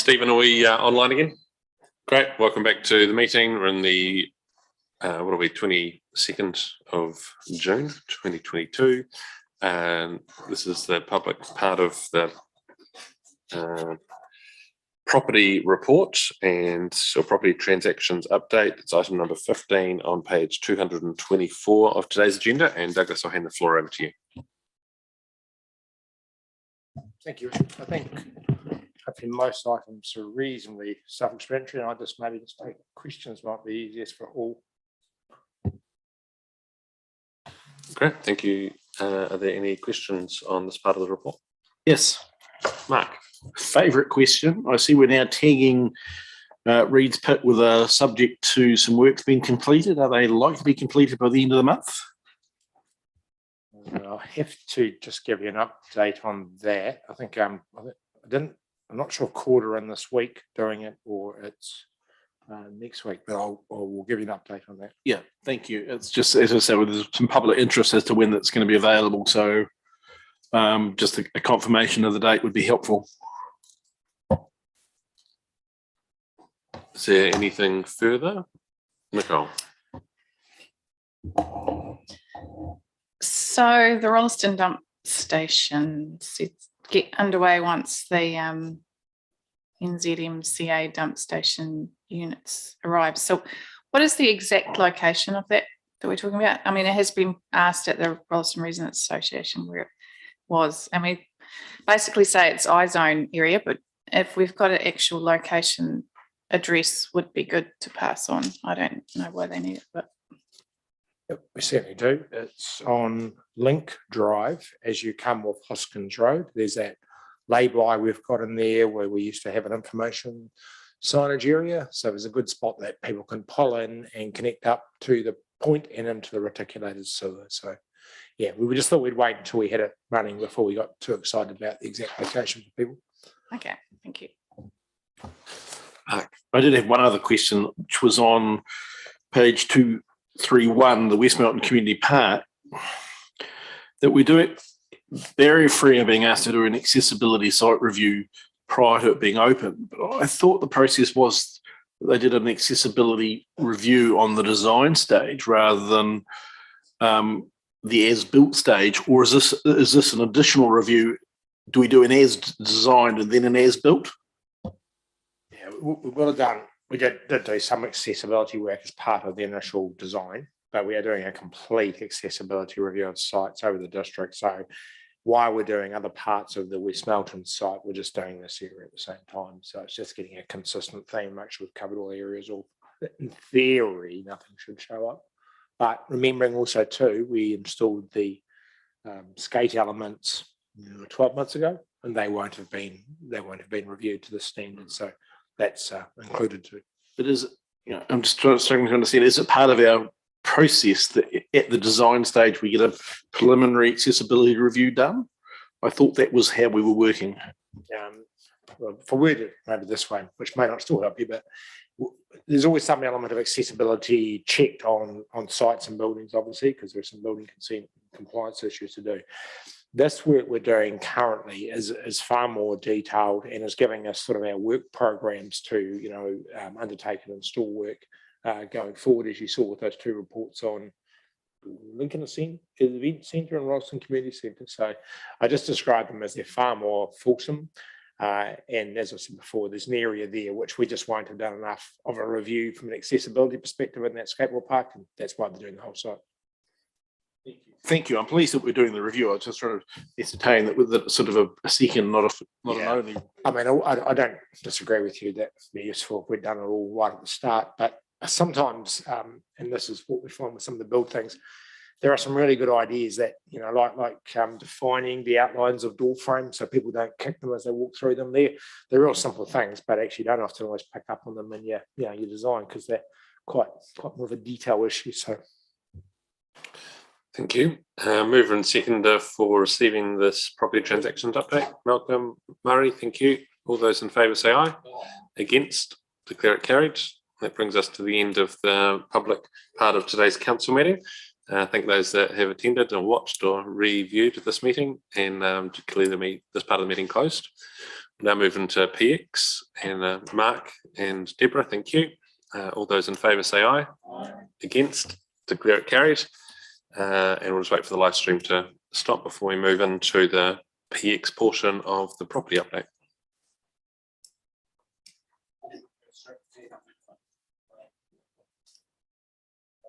Stephen, are we online again? Great. Welcome back to the meeting. We're in the, 22nd of June, 2022. And this is the public part of the property report and so property transactions update. It's item number 15 on page 224 of today's agenda. And Douglas, I'll hand the floor over to you. Thank you. I think most items are reasonably self-explanatory, and I just maybe just take questions might be easiest for all. Great, thank you. Are there any questions on this part of the report? Yes. Mark. Favourite question. I see we're now tagging Reed's Pit with a subject to some work's been completed. Are they likely to be completed by the end of the month? I'll have to just give you an update on that. I think I'm not sure if quarter in this week doing it or it's next week, but I will give you an update on that. Yeah, thank you. It's just, as I said, there's some public interest as to when that's going to be available. So just a confirmation of the date would be helpful. Is there anything further? Nicole. So the Rolleston dump station get underway once the NZMCA dump station units arrive. So what is the exact location of that we're talking about? I mean, it has been asked at the Rolleston Residents Association where it was, and we basically say it's iZone area, but if we've got an actual location address would be good to pass on. I don't know why they need it, but Yep, we certainly do. It's on Link Drive as you come off Hoskins Road. There's that lay-by we've got in there where we used to have an information signage area. So there's a good spot that people can pull in and connect up to the point and into the reticulated sewer. So yeah, we just thought we'd wait until we had it running before we got too excited about the exact location for people. okay, thank you. I did have one other question, which was on page 231, the West Melton Community Park, that we do it. Barrier Free are being asked to do an accessibility site review prior to it being open. But I thought the process was that they did an accessibility review on the design stage rather than the as-built stage. Or is this an additional review? Do we do an as designed and then an as-built? Yeah, we would have done. We did do some accessibility work as part of the initial design, but we are doing a complete accessibility review of sites over the district. So while we're doing other parts of the West Melton site, we're just doing this area at the same time. So it's just getting a consistent theme, make sure we've covered all areas, or in theory, nothing should show up. But remembering also too, we installed the skate elements 12 months ago, and they won't have been reviewed to the standard. So that's included too. But is it, I'm just struggling to understand, is it part of our process that at the design stage we get a preliminary accessibility review done? I thought that was how we were working. Well, for worded maybe this way, which may not still help you, but there's always some element of accessibility checked on sites and buildings, obviously, because there's some building consent compliance issues to do. This work we're doing currently is far more detailed and is giving us sort of our work programs to, undertake and install work going forward, as you saw with those two reports on Lincoln Event Centre and Rolleston Community Centre. So I just described them as they're far more fulsome. And as I said before, there's an area there which we just won't have done enough of a review from an accessibility perspective in that skateboard park, and that's why they're doing the whole site. Thank you. I'm pleased that we're doing the review. I was just trying to ascertain that with the sort of a second, not an only. I mean, I don't disagree with you that it'd be useful if we'd done it all right at the start, but sometimes, and this is what we find with some of the build things, there are some really good ideas that, like defining the outlines of door frames so people don't kick them as they walk through them. They're real simple things, but actually don't often always pick up on them in your design because they're quite more of a detail issue. So. Thank you. Mover and seconder for receiving this property transactions update. Malcolm Murray, thank you. All those in favour say aye. Against, declare it carried. That brings us to the end of the public part of today's council meeting. I thank those that have attended or watched or reviewed this meeting and declare this part of the meeting closed. Now moving to PX, and Mark and Deborah, thank you. All those in favour say aye. Against, declare it carried. And we'll just wait for the live stream to stop before we move into the PX portion of the property update.